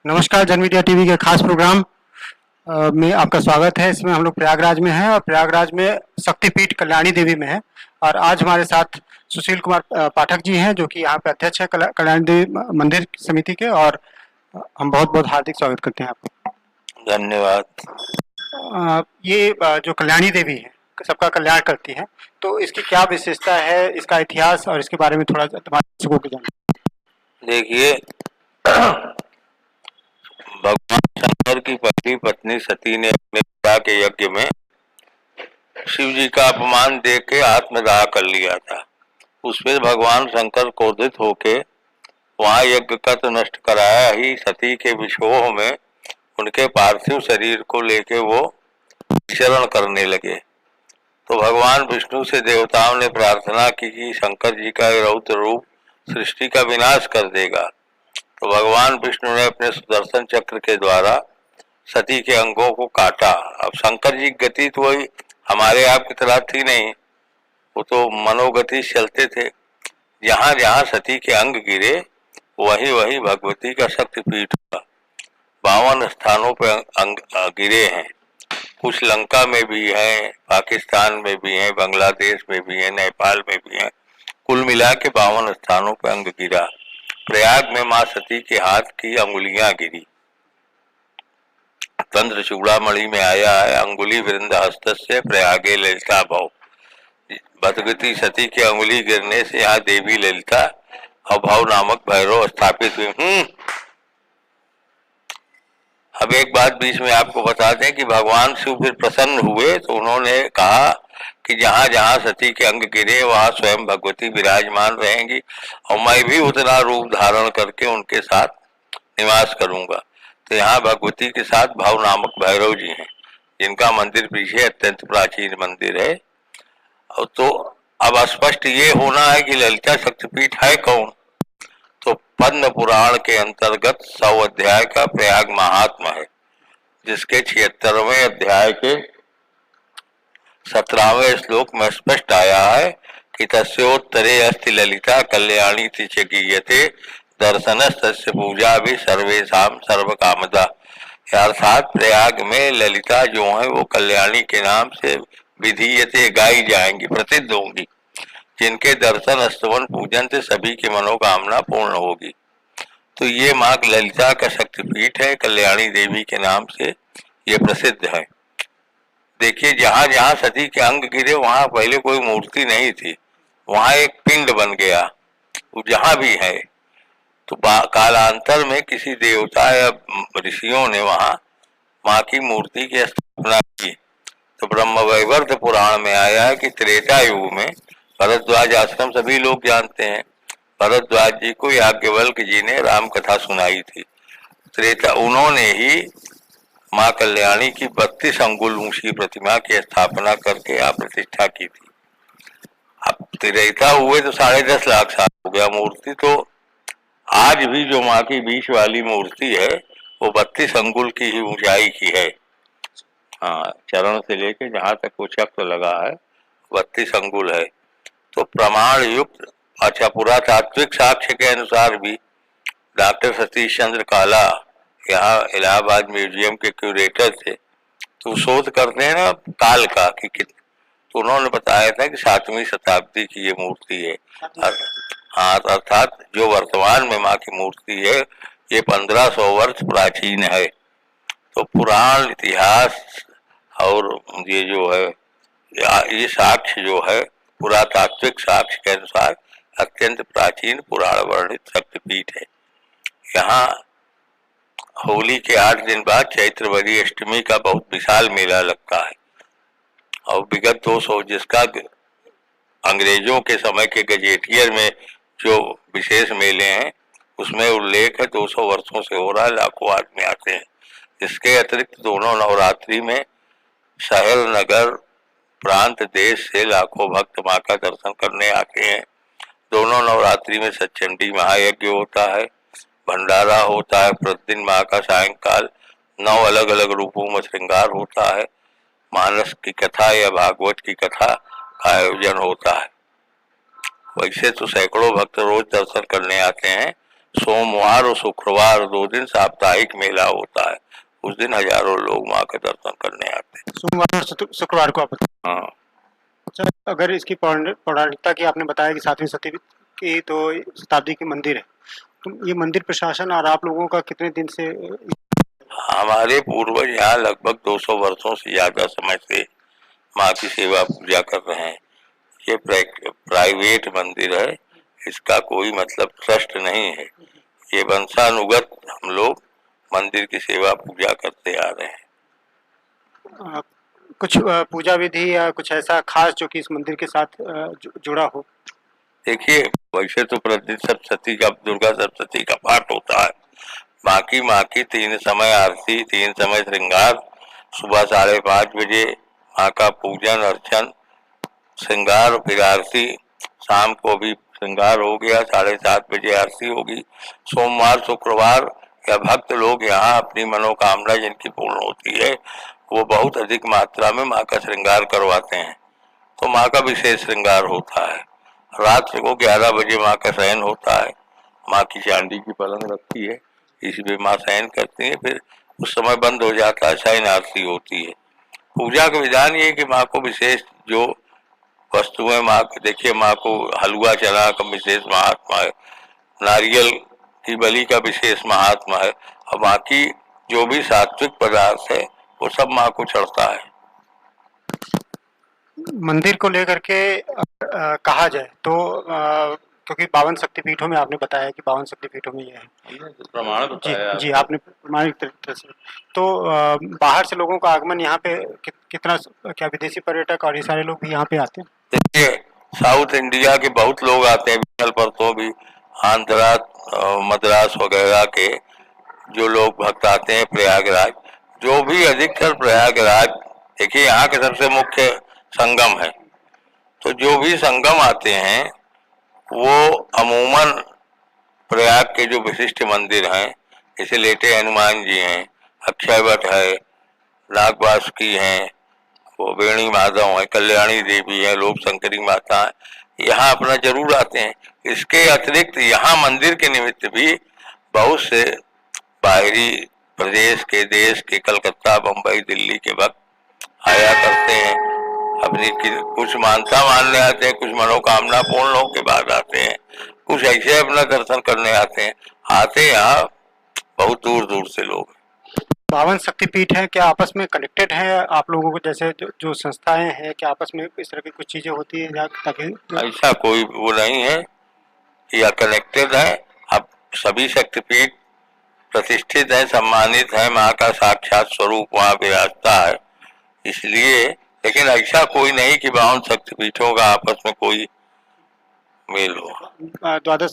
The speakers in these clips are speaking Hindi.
नमस्कार, जन मीडिया टीवी के खास प्रोग्राम में आपका स्वागत है। इसमें हम लोग प्रयागराज में हैं और प्रयागराज में शक्तिपीठ कल्याणी देवी में है। और आज हमारे साथ सुशील कुमार पाठक जी हैं, जो कि यहाँ पे अध्यक्ष है कल्याणी देवी मंदिर समिति के। और हम बहुत बहुत हार्दिक स्वागत करते हैं आपका। धन्यवाद। ये जो कल्याणी देवी है, सबका कल्याण करती है, तो इसकी क्या विशेषता है, इसका इतिहास और इसके बारे में थोड़ा तुम्हारे दर्शकों को जानना। देखिए, भगवान शंकर की पहली पत्नी सती ने अपने पिता के यज्ञ में शिव जी का अपमान देख के आत्मदाह कर लिया था। उसमें भगवान शंकर क्रोधित होके वहां यज्ञ का तो नष्ट कराया ही, सती के विषोह में उनके पार्थिव शरीर को लेके वो विचरण करने लगे। तो भगवान विष्णु से देवताओं ने प्रार्थना की कि शंकर जी का रौद्र रूप सृष्टि का विनाश कर देगा। तो भगवान विष्णु ने अपने सुदर्शन चक्र के द्वारा सती के अंगों को काटा। अब शंकर जी की गति तो वही हमारे आपकी तरह थी नहीं, वो तो मनोगति चलते थे। जहां जहां सती के अंग गिरे वही वही भगवती का शक्तिपीठ हुआ। 52 स्थानों पर अंग गिरे हैं। कुछ लंका में भी हैं, पाकिस्तान में भी हैं, बांग्लादेश में भी हैं, नेपाल में भी हैं। कुल मिला के 52 स्थानों पर अंग गिरा। प्रयाग में मां सती के हाथ की अंगुलियां गिरी। तंत्र चूड़ामणि में आया है, अंगुली वृंद हस्तस्य प्रयागे ललिता भव। भगवती सती की अंगुली गिरने से यहाँ देवी ललिता और भव नामक भैरव स्थापित हुई। अब एक बात बीच में आपको बता दें कि भगवान शिव फिर प्रसन्न हुए तो उन्होंने कहा कि जहां जहां सती के अंग गिरे वहां स्वयं भगवती विराजमान रहेंगी और मैं भी उतना रूप धारण करके उनके साथ निवास करूंगा। तो यहाँ भगवती के साथ भव नामक भैरव जी हैं, जिनका मंदिर पीछे अत्यंत प्राचीन मंदिर है। और तो अब स्पष्ट ये होना है कि ललिता शक्तिपीठ है कौन। तो पद्म पुराण के अंतर्गत 100 अध्याय का प्रयाग महात्मा है, जिसके 76वें अध्याय के 17वें श्लोक में स्पष्ट आया है कि तस्योत्तरे अस्ति ललिता कल्याणी तिच गीयते दर्शनस तस्य पूजा भी सर्वेशाम सर्व कामदा। अर्थात प्रयाग में ललिता जो है वो कल्याणी के नाम से विधीयते गाई जाएंगी, प्रसिद्ध होंगी, जिनके दर्शन स्तवन पूजन से सभी की मनोकामना पूर्ण होगी। तो ये माँ ललिता का शक्तिपीठ है, कल्याणी देवी के नाम से ये प्रसिद्ध है। देखिए, जहां जहां सती के अंग गिरे वहां पहले कोई मूर्ति नहीं थी, वहां एक पिंड बन गया, वो जहां भी है। तो कालांतर में किसी देवता या ऋषियों ने वहां माँ की मूर्ति की स्थापना की। तो ब्रह्म वैवर्त पुराण में आया है कि त्रेता युग में भरद्वाज आश्रम सभी लोग जानते हैं, भरद्वाज जी को याज्ञवल्क्य जी ने राम कथा सुनाई थी। त्रेता उन्होंने ही माँ कल्याणी की 32 अंगुल ऊंची प्रतिमा की स्थापना करके यहाँ प्रतिष्ठा की थी। अब त्रेता हुए तो 10.5 लाख साल हो गया। मूर्ति तो आज भी जो माँ की बीच वाली मूर्ति है वो 32 अंगुल की ही ऊंचाई की है। हाँ, चरण से लेके जहां तक वो चक्र लगा है 32 अंगुल है। तो प्रमाण युक्त, अच्छा, पुरातात्विक साक्ष्य के अनुसार भी डॉक्टर सतीश चंद्र काला यहाँ इलाहाबाद म्यूजियम के क्यूरेटर थे, तो शोध करते हैं ना काल का कि तो उन्होंने बताया था कि 7वीं शताब्दी की ये मूर्ति है। हाँ, अर्थात जो वर्तमान में माँ की मूर्ति है ये 1500 वर्ष प्राचीन है। तो पुराण इतिहास और ये जो है ये साक्ष्य जो है पुरातात्विक साक्ष्य के अनुसार अत्यंत प्राचीन पुराण वर्णित शक्तिपीठ है। यहाँ होली के 8 दिन बाद चैत्रवरी अष्टमी का बहुत विशाल मेला लगता है और विगत 200 जिसका अंग्रेजों के समय के गजेटियर में जो विशेष मेले हैं उसमें उल्लेख है 200 वर्षों से हो रहा है, लाखों आदमी आते हैं। इसके अतिरिक्त दोनों नवरात्रि में शहर नगर प्रांत देश से लाखों भक्त माँ का दर्शन करने आते हैं। दोनों नवरात्रि में सचंडी महायज्ञ होता है, भंडारा होता है, प्रतिदिन माँ का सायंकाल 9 अलग अलग रूपों में श्रृंगार होता है, मानस की कथा या भागवत की कथा का आयोजन होता है। वैसे तो सैकड़ों भक्त रोज दर्शन करने आते हैं, सोमवार और शुक्रवार 2 दिन साप्ताहिक मेला होता है। उस दिन हजारों लोग माँ का दर्शन करने आते हैं। सोमवार और शुक्रवार को आप हाँ। अच्छा, अगर इसकी पौराणिकता की आपने बताया कि 7वीं शताब्दी की तो शताब्दी की मंदिर है, तो ये मंदिर प्रशासन और आप लोगों का कितने दिन से? हमारे पूर्वज यहाँ लगभग 200 वर्षों से ज्यादा समय से माँ की सेवा पूजा कर रहे हैं। ये प्राइवेट मंदिर है, इसका कोई मतलब ट्रस्ट नहीं है। ये वंशानुगत हम लोग मंदिर की सेवा पूजा करते आ रहे हैं। कुछ पूजा विधि या कुछ ऐसा खास जो कि इस मंदिर के साथ जुड़ा हो? देखिए, वैसे तो प्रतिदिन सप्तशती का, दुर्गा सप्तशती का पाठ होता है। बाकी माँ की 3 समय आरती, 3 समय श्रृंगार, सुबह 5:30 बजे माँ का पूजन अर्चन श्रृंगार, फिर आरती, शाम को भी श्रृंगार हो गया, 7:30 बजे आरती होगी। सोमवार शुक्रवार या भक्त लोग यहाँ अपनी मनोकामना जिनकी पूर्ण होती है वो बहुत अधिक मात्रा में माँ का श्रृंगार करवाते हैं, तो माँ का विशेष श्रृंगार होता है। रात्रि को 11 बजे माँ का शयन होता है। माँ की चांदी की पलंग रखी है, इसमें माँ शयन करती है, फिर उस समय बंद हो जाता है, शयन आरती होती है। पूजा का विधान ये कि माँ को विशेष जो वस्तुएं माँ को, देखिए माँ को हलवा चना का विशेष महात्मा है, नारियल की बलि का विशेष महात्मा है, और बाकी जो भी सात्विक पदार्थ है वो सब माँ को चढ़ता है। मंदिर को लेकर के कहा जाए तो क्योंकि 52 शक्तिपीठों में आपने बताया कि 52 शक्तिपीठों में ये है, प्रमाण जी बताया जी आपने प्रमाणिक तरीके से, तो बाहर से लोगों का आगमन यहाँ पे कितना, क्या विदेशी पर्यटक और ये सारे लोग भी यहाँ पे आते हैं? देखिए, साउथ इंडिया के बहुत लोग आते हैं, विकल परतों भी, आंध्रा मद्रास वगैरह के जो लोग भक्त आते हैं प्रयागराज, जो भी अधिकतर प्रयागराज, देखिए यहाँ के सबसे मुख्य संगम है, तो जो भी संगम आते हैं वो अमूमन प्रयाग के जो विशिष्ट मंदिर हैं, जैसे लेटे हनुमान जी हैं, अक्षय वट है, नागवासुकी हैं, वो वेणी माधव है, कल्याणी देवी है, लोक शंकरी माता है, यहाँ अपना जरूर आते हैं। इसके अतिरिक्त यहाँ मंदिर के निमित्त भी बहुत से बाहरी प्रदेश के, देश के, कलकत्ता बम्बई दिल्ली के भक्त आया करते हैं। अपनी कुछ मानता मानने आते हैं, कुछ मनोकामना पूर्ण होने के बाद आते हैं, कुछ ऐसे अपना दर्शन करने आते हैं। आते यहाँ बहुत दूर दूर से लोग। 52 शक्तिपीठ है, क्या आपस में कनेक्टेड है आप लोगों को, जैसे जो संस्थाएं हैं क्या आपस में इस तरह की कुछ चीजें होती है ताकि? ऐसा कोई वो नहीं है, या कनेक्टेड है। अब सभी शक्तिपीठ प्रतिष्ठित है, सम्मानित है, माँ का साक्षात स्वरूप वहाँ विराजता है, इसलिए। लेकिन ऐसा कोई नहीं कि 52 शक्तिपीठों का आपस में कोई मेल हो। 12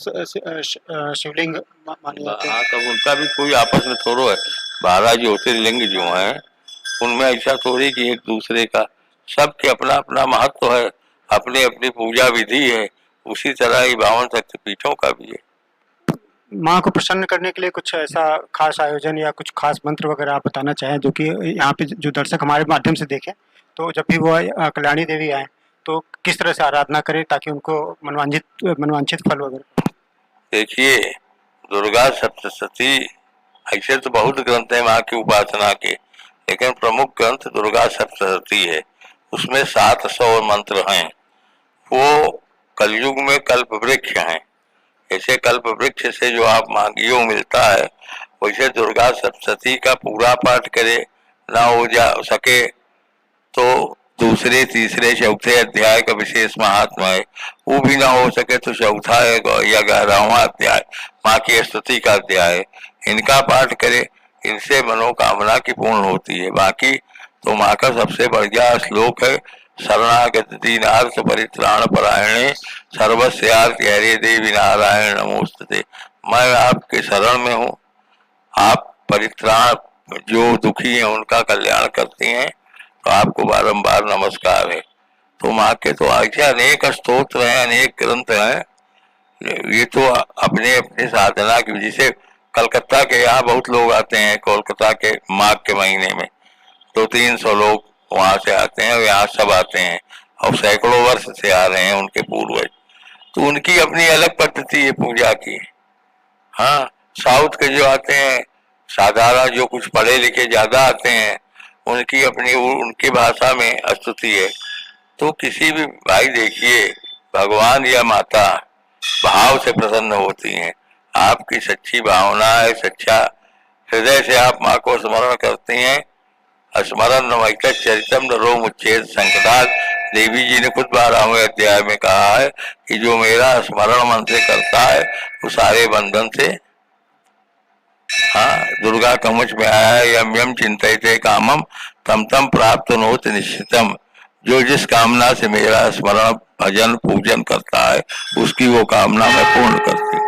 शिवलिंग माने जाते हैं। हाँ, तब उनका भी कोई आपस में थोड़ो है। 12 ज्योतिर्लिंग जो हैं उनमें ऐसा थोड़ी कि एक दूसरे का, सबके अपना अपना महत्व है, अपनी अपनी पूजा विधि है, उसी तरह ही 52 शक्तिपीठों का भी है। माँ को प्रसन्न करने के लिए कुछ ऐसा खास आयोजन या कुछ खास मंत्र वगैरह आप बताना चाहें जो कि यहाँ पे जो दर्शक हमारे माध्यम से देखें, तो जब भी वो कल्याणी देवी आए तो किस तरह से आराधना करें ताकि उनको मनवांछित फल वगैरह? देखिए, दुर्गा सप्तशती, ऐसे तो बहुत ग्रंथ है माँ की उपासना के, लेकिन प्रमुख ग्रंथ दुर्गा सप्तशती है। उसमें 700 मंत्र हैं। वो कलयुग में कल्प वृक्ष हैं। जैसे कल्प वृक्ष से जो आप मांगियो मिलता है, वैसे दुर्गा सप्तशती का पूरा पाठ करे ना हो जा सके तो दूसरे तीसरे चौथे अध्याय का विशेष महात्मा है, वो भी ना हो सके तो चौथा या 11वां अध्याय माँ की स्तुति का अध्याय, इनका पाठ करे, इनसे मनोकामना की पूर्ण होती है। बाकी तो माँ का सबसे बढ़िया श्लोक है, शरणागत दीनार्थ परित्राण परायणे सर्वस्यार्थ हरे देवी नारायण नमोस्तुते। मैं आपके शरण में हूँ, आप परित्राण, जो दुखी हैं उनका कल्याण करती हैं, तो आपको बारंबार नमस्कार है। तो माँ के तो ऐसे अनेक स्तोत्र हैं, अनेक ग्रंथ हैं, ये तो अपने अपने साधना की वजह से। कलकत्ता के यहाँ बहुत लोग आते हैं, कोलकाता के माघ के महीने में 200-300 लोग वहां से आते हैं, यहाँ सब आते हैं, और सैकड़ों वर्ष से आ रहे हैं उनके पूर्वज, तो उनकी अपनी अलग पद्धति है पूजा की। हाँ, साउथ के जो आते हैं साधारण, जो कुछ पढ़े लिखे ज्यादा आते हैं, उनकी अपनी उनकी भाषा में स्तुति है। तो किसी भी भाई देखिए, भगवान या माता भाव से प्रसन्न होती हैं। आपकी सच्ची भावना है, सच्चा हृदय से आप माँ को स्मरण करती हैं। स्मरण नमैक चरितम नरो मुच्चेद संकटात्। देवी जी ने खुद 12वें अध्याय में कहा है कि जो मेरा स्मरण मन से करता है वो सारे बंधन से, हाँ, दुर्गा कवच में आया है, यम यम चिंतयते कामम तम तम प्राप्त नोत निश्चितम। जो जिस कामना से मेरा स्मरण भजन पूजन करता है उसकी वो कामना मैं पूर्ण करती हूँ।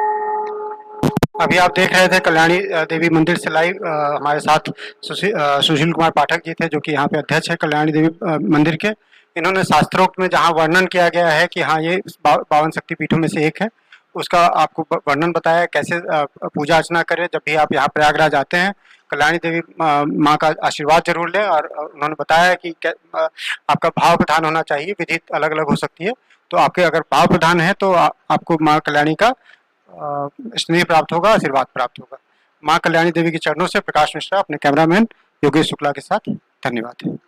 अभी आप देख रहे थे कल्याणी देवी मंदिर से लाइव। हमारे साथ सुशील कुमार पाठक जी थे, जो कि यहाँ पे अध्यक्ष है कल्याणी देवी मंदिर के। इन्होंने शास्त्रोक्त में जहाँ वर्णन किया गया है कि हाँ ये 52 शक्तिपीठों में से एक है, उसका आपको वर्णन बताया कैसे पूजा अर्चना करें। जब भी आप यहाँ प्रयागराज आते हैं, कल्याणी देवी माँ का आशीर्वाद जरूर लें। और उन्होंने बताया कि आपका भाव प्रधान होना चाहिए, विधि अलग अलग हो सकती है। तो आपके अगर भाव प्रधान है तो आपको माँ कल्याणी का स्नेह प्राप्त होगा, आशीर्वाद प्राप्त होगा। माँ कल्याणी देवी के चरणों से प्रकाश मिश्रा, अपने कैमरामैन योगेश शुक्ला के साथ। धन्यवाद।